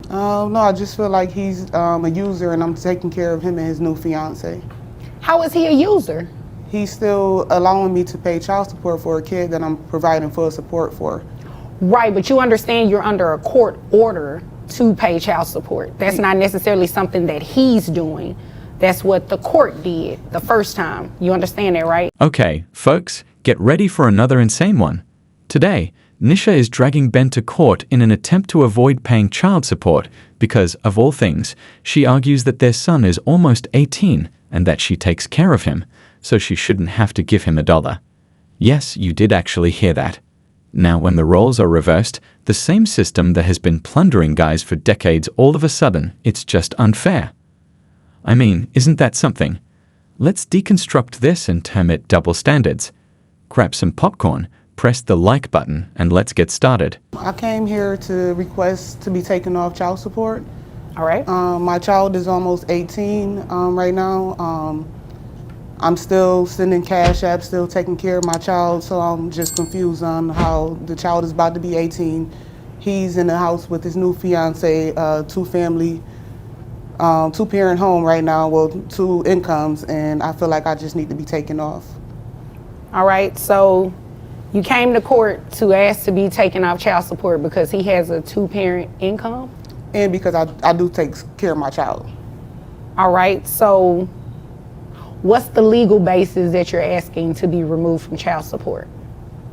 No, I just feel like he's a user and I'm taking care of him and his new fiance. How is he a user? He's still allowing me to pay child support for a kid that I'm providing full support for. Right, but you understand you're under a court order to pay child support. That's not necessarily something that he's doing. That's what the court did the first time. You understand that, right? Okay, folks, get ready for another insane one. Today, Nisha is dragging Ben to court in an attempt to avoid paying child support because, of all things, she argues that their son is almost 18 and that she takes care of him, so she shouldn't have to give him $1. Yes, you did actually hear that. Now, when the roles are reversed, the same system that has been plundering guys for decades, all of a sudden, it's just unfair. I mean, isn't that something? Let's deconstruct this and term it double standards. Grab some popcorn, press the like button, and let's get started. I came here to request to be taken off child support. All right. My child is almost 18 right now. I'm still sending cash apps, still taking care of my child, so I'm just confused on how the child is about to be 18. He's in the house with his new fiance, two-parent home right now, well, 2 incomes, and I feel like I just need to be taken off. All right, so you came to court to ask to be taken off child support because he has a 2-parent income? And because I do take care of my child. All right, so what's the legal basis that you're asking to be removed from child support?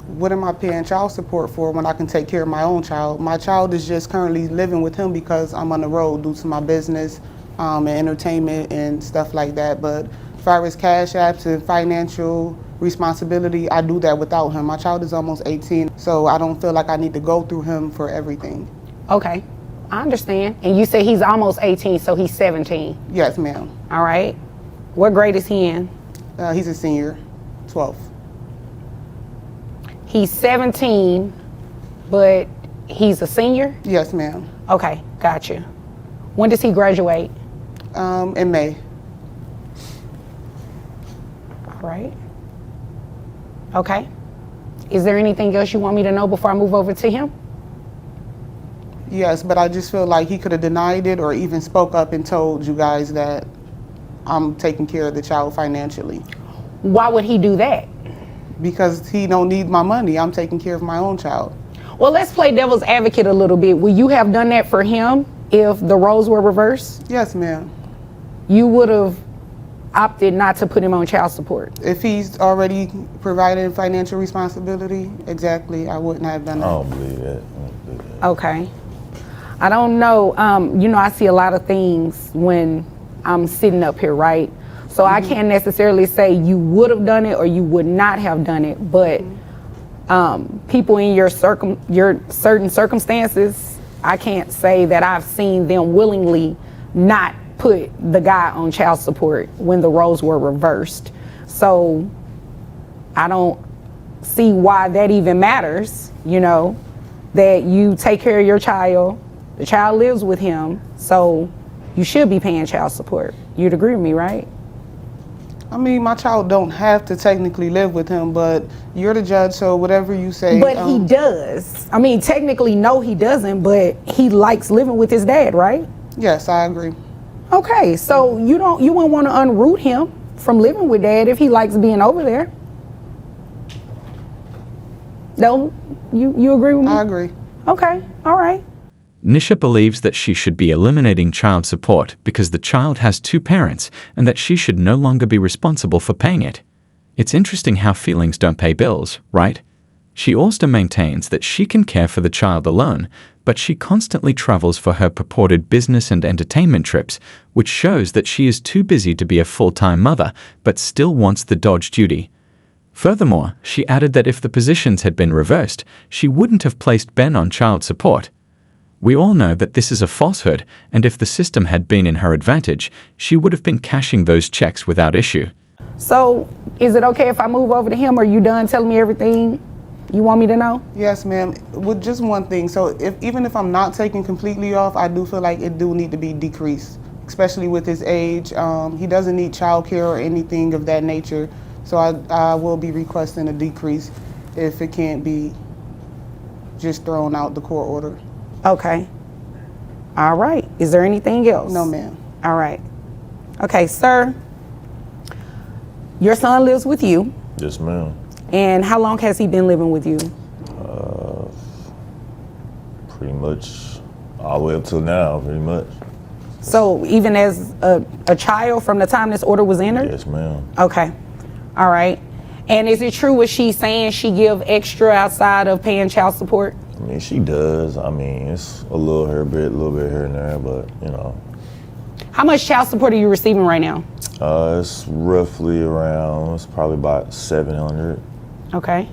What am I paying child support for when I can take care of my own child? My child is just currently living with him because I'm on the road due to my business and entertainment and stuff like that. But as far as cash apps and financial responsibility, I do that without him. My child is almost 18, so I don't feel like I need to go through him for everything. Okay, I understand. And you say he's almost 18, so he's 17. Yes, ma'am. All right. What grade is he in? He's a senior, 12th. He's 17, but he's a senior? Yes, ma'am. Okay, gotcha. When does he graduate? In May. All right. Okay. Is there anything else you want me to know before I move over to him? Yes, but I just feel like he could have denied it or even spoke up and told you guys that I'm taking care of the child financially. Why would he do that? Because he don't need my money. I'm taking care of my own child. Well, let's play devil's advocate a little bit. Would you have done that for him if the roles were reversed? Yes, ma'am. You would have opted not to put him on child support? If he's already provided financial responsibility, exactly, I wouldn't have done that. I don't believe that. Okay. I don't know. I see a lot of things when I'm sitting up here, right? So I can't necessarily say you would have done it or you would not have done it, but people in your certain circumstances, I can't say that I've seen them willingly not put the guy on child support when the roles were reversed. So I don't see why that even matters, that you take care of your child, the child lives with him, so you should be paying child support. You'd agree with me, right? I mean, my child don't have to technically live with him, but you're the judge, so whatever you say. But he does. I mean, technically, no, he doesn't, but he likes living with his dad, right? Yes, I agree. Okay, so you wouldn't want to unroot him from living with dad if he likes being over there. No, you agree with me? I agree. Okay, all right. Nisha believes that she should be eliminating child support because the child has 2 parents and that she should no longer be responsible for paying it. It's interesting how feelings don't pay bills, right? She also maintains that she can care for the child alone, but she constantly travels for her purported business and entertainment trips, which shows that she is too busy to be a full-time mother, but still wants the Dodge duty. Furthermore, she added that if the positions had been reversed, she wouldn't have placed Ben on child support. We all know that this is a falsehood, and if the system had been in her advantage, she would have been cashing those checks without issue. So, is it okay if I move over to him? Are you done telling me everything you want me to know? Yes, ma'am. With just one thing, so even if I'm not taking completely off, I do feel like it do need to be decreased, especially with his age. He doesn't need childcare or anything of that nature, so I will be requesting a decrease if it can't be just thrown out the court order. Okay. All right. Is there anything else? No, ma'am. All right. Okay, sir. Your son lives with you. Yes, ma'am. And how long has he been living with you? Pretty much all the way up till now, pretty much. So even as a child from the time this order was entered? Yes, ma'am. Okay. All right. And is it true what she's saying, she give extra outside of paying child support? I mean, she does. I mean, it's a little bit here and there, but you know. How much child support are you receiving right now? It's roughly around, it's probably about 700. Okay.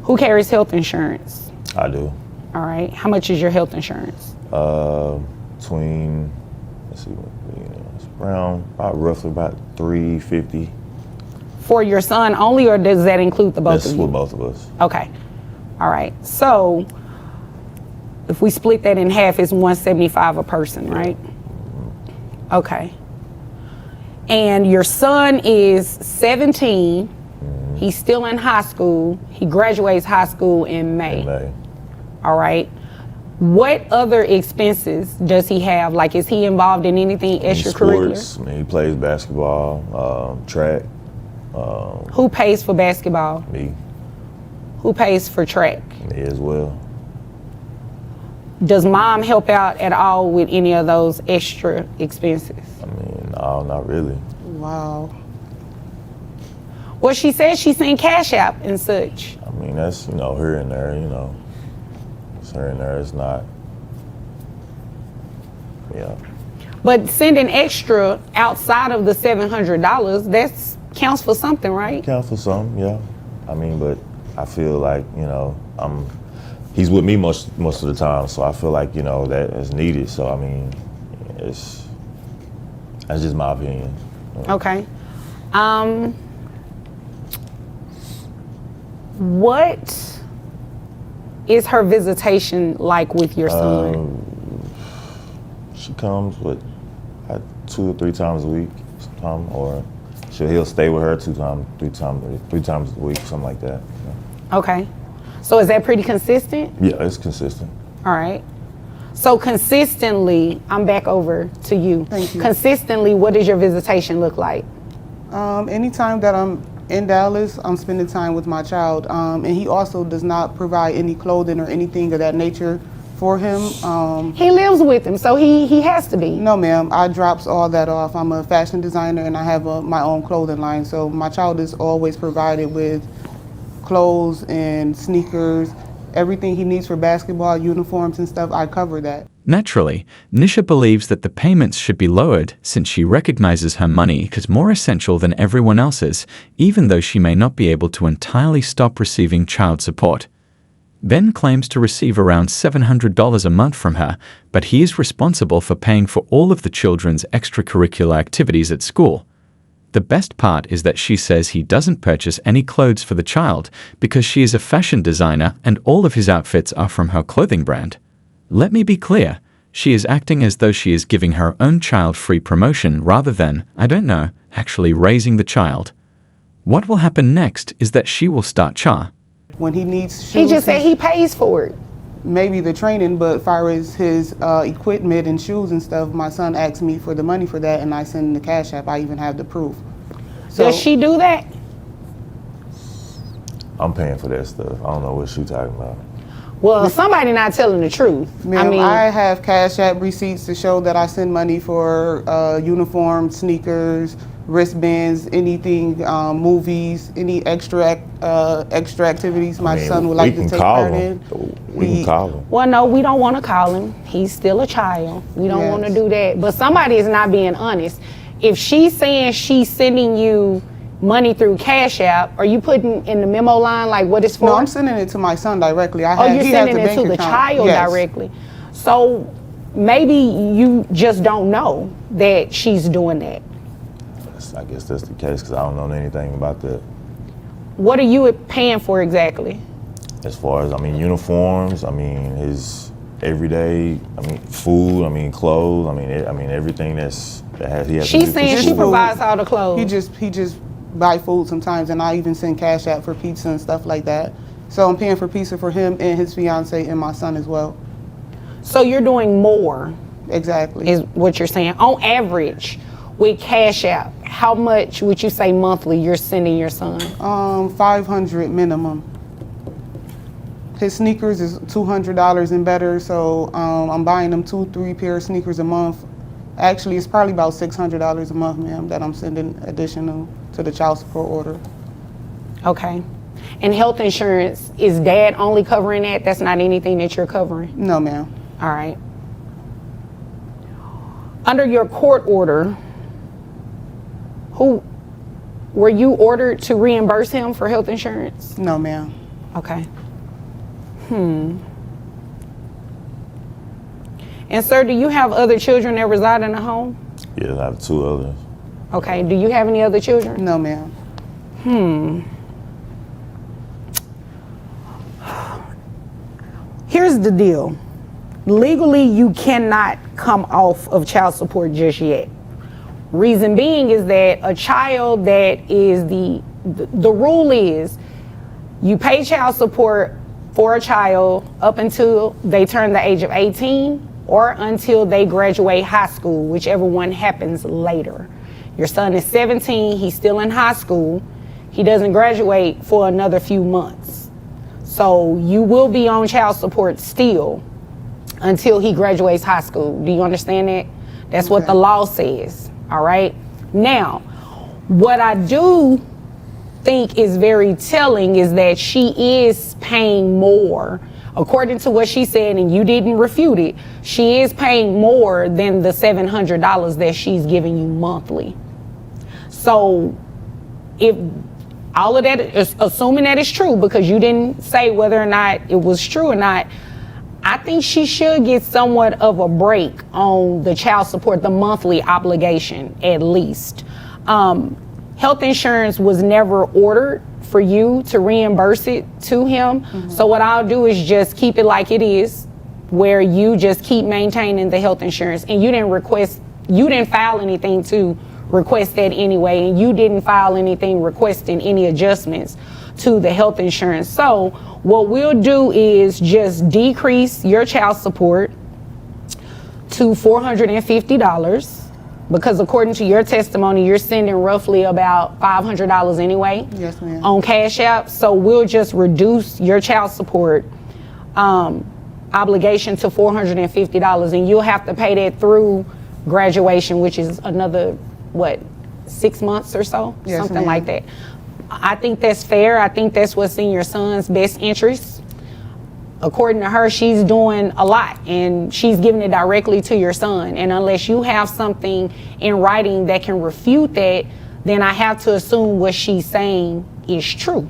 Who carries health insurance? I do. All right. How much is your health insurance? Between, let's see, it's around roughly about 350. For your son only, or does that include the both That's of you? for both of us. Okay. All right. So if we split that in half, it's $175 a person, right? Okay. And your son is 17. He's still in high school. He graduates high school in May. In May. All right. What other expenses does he have? Like, is he involved in anything extracurricular? Sports, I mean, he plays basketball, track. Who pays for basketball? Me. Who pays for track? Me as well. Does mom help out at all with any of those extra expenses? I mean, no, not really. Wow. Well, she says she's seen Cash App and such. I mean, that's, here and there, It's here and there, it's not, yeah. But sending extra outside of the $700, that's counts for something, right? Count for some, yeah. I mean, but I feel like, he's with me most of the time, so I feel like, that is needed. So, I mean, that's just my opinion. Okay. What is her visitation like with your son? She comes with 2 or 3 times a week, sometime, or he'll stay with her 3 times a week, something like that. Yeah. Okay. So is that pretty consistent? Yeah, it's consistent. All right. So consistently, I'm back over to you. Thank you. Consistently, what does your visitation look like? Anytime that I'm in Dallas, I'm spending time with my child. And he also does not provide any clothing or anything of that nature for him. He lives with him, so he has to be. No, ma'am. I drops all that off. I'm a fashion designer and I have my own clothing line. So my child is always provided with clothes and sneakers, everything he needs for basketball, uniforms and stuff. I cover that. Naturally, Nisha believes that the payments should be lowered since she recognizes her money is more essential than everyone else's, even though she may not be able to entirely stop receiving child support. Ben claims to receive around $700 a month from her, but he is responsible for paying for all of the children's extracurricular activities at school. The best part is that she says he doesn't purchase any clothes for the child because she is a fashion designer and all of his outfits are from her clothing brand. Let me be clear, she is acting as though she is giving her own child free promotion rather than, actually raising the child. What will happen next is that she will start Cha. When he needs shoes, He just said he pays for it. maybe the training, but as far as his equipment and shoes and stuff, my son asks me for the money for that and I send him the Cash App. I even have the proof. So, Does she do that? I'm paying for that stuff. I don't know what she's talking about. Well, somebody not telling the truth. ma'am, I have Cash App receipts to show that I send money for uniforms, sneakers, wristbands, anything, movies, any extra activities my son would like to take part in. We can call him. Well, no, we don't want to call him. He's still a child. We don't want to Yes. do that. But somebody is not being honest. If she's saying she's sending you money through Cash App, are you putting in the memo line like what it's for? No, I'm sending it to my son directly. Oh, you're he has sending a it bank to the account. child Yes. directly. So maybe you just don't know that she's doing that. I guess that's the case because I don't know anything about that. What are you paying for exactly? As far as, uniforms, his everyday, food, clothes, everything he has to do She's for saying she school. provides all the clothes. He just buy food sometimes, and I even send Cash App for pizza and stuff like that. So I'm paying for pizza for him and his fiance and my son as well. So you're doing more, Exactly. is what you're saying. On average, with Cash App, how much would you say monthly you're sending your son? 500 minimum. His sneakers is $200 and better, so I'm buying them 2-3 pair of sneakers a month. Actually, it's probably about $600 a month, ma'am, that I'm sending additional to the child support order. Okay. And health insurance, is dad only covering that? That's not anything that you're covering? No, ma'am. All right. Under your court order, were you ordered to reimburse him for health insurance? No, ma'am. Okay. And sir, do you have other children that reside in the home? Yeah, I have 2 others. Okay. Do you have any other children? No, ma'am. Here's the deal. Legally, you cannot come off of child support just yet. Reason being is that a child that is the rule is you pay child support for a child up until they turn the age of 18 or until they graduate high school, whichever one happens later. Your son is 17, he's still in high school. He doesn't graduate for another few months. So you will be on child support still until he graduates high school. Do you understand that? That's what the law says, all right? Now, what I do think is very telling is that she is paying more. According to what she said, and you didn't refute it, she is paying more than the $700 that she's giving you monthly. So if all of that is assuming that is true, because you didn't say whether or not it was true or not, I think she should get somewhat of a break on the child support, the monthly obligation at least. Health insurance was never ordered for you to reimburse it to him. So what I'll do is just keep it like it is, where you just keep maintaining the health insurance, and you didn't file anything to request that anyway, and you didn't file anything requesting any adjustments to the health insurance. So what we'll do is just decrease your child support to $450, because according to your testimony, you're sending roughly about $500 anyway. Yes, ma'am. On Cash App. So we'll just reduce your child support obligation to $450, and you'll have to pay that through graduation, which is another, 6 months or so? Yes, something ma'am. like that. I think that's fair. I think that's what's in your son's best interest. According to her, she's doing a lot, and she's giving it directly to your son. And unless you have something in writing that can refute that, then I have to assume what she's saying is true.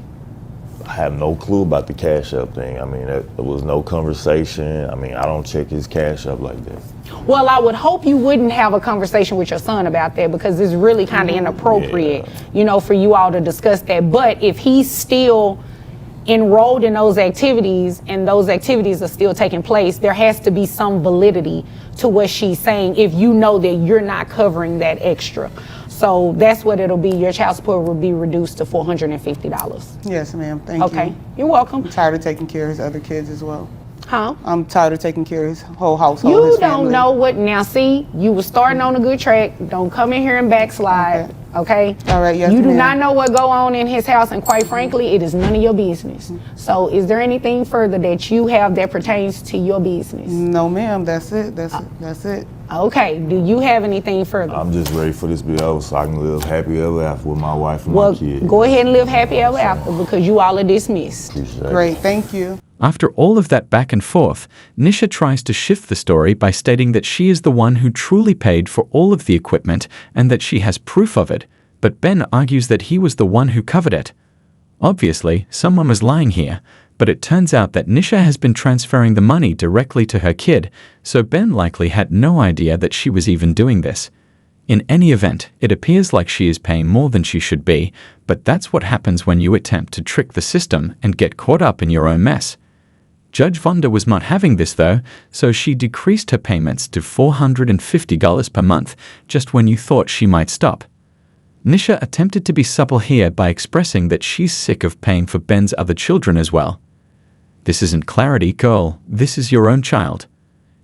I have no clue about the Cash App thing. I mean, there was no conversation. I mean, I don't check his Cash App like that. Well, I would hope you wouldn't have a conversation with your son about that, because it's really kind of inappropriate, for you all to discuss that. But if he's still enrolled in those activities and those activities are still taking place, there has to be some validity to what she's saying if you know that you're not covering that extra. So that's what it'll be. Your child support will be reduced to $450. Yes, ma'am. Thank you. Okay, you're welcome. I'm tired of taking care of his other kids as well. Huh? I'm tired of taking care of his whole household. You his don't family. know what, now see, you were starting on a good track. Don't come in here and backslide, okay? All right, yes, You do ma'am. not know what go on in his house, and quite frankly, it is none of your business. So is there anything further that you have that pertains to your business? No, ma'am. That's it. That's it. Okay, do you have anything further? I'm just ready for this to be over so I can live happy ever after with my wife and Well, my kids. go ahead and live happy ever after, because you all are dismissed. Appreciate it. Great. Thank you. After all of that back and forth, Nisha tries to shift the story by stating that she is the one who truly paid for all of the equipment and that she has proof of it, but Ben argues that he was the one who covered it. Obviously, someone was lying here, but it turns out that Nisha has been transferring the money directly to her kid, so Ben likely had no idea that she was even doing this. In any event, it appears like she is paying more than she should be, but that's what happens when you attempt to trick the system and get caught up in your own mess. Judge Vonda was not having this though, so she decreased her payments to $450 per month just when you thought she might stop. Nisha attempted to be supple here by expressing that she's sick of paying for Ben's other children as well. This isn't clarity, girl. This is your own child.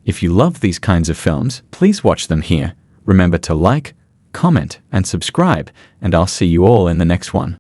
If you love these kinds of films, please watch them here. Remember to like, comment, and subscribe, and I'll see you all in the next one.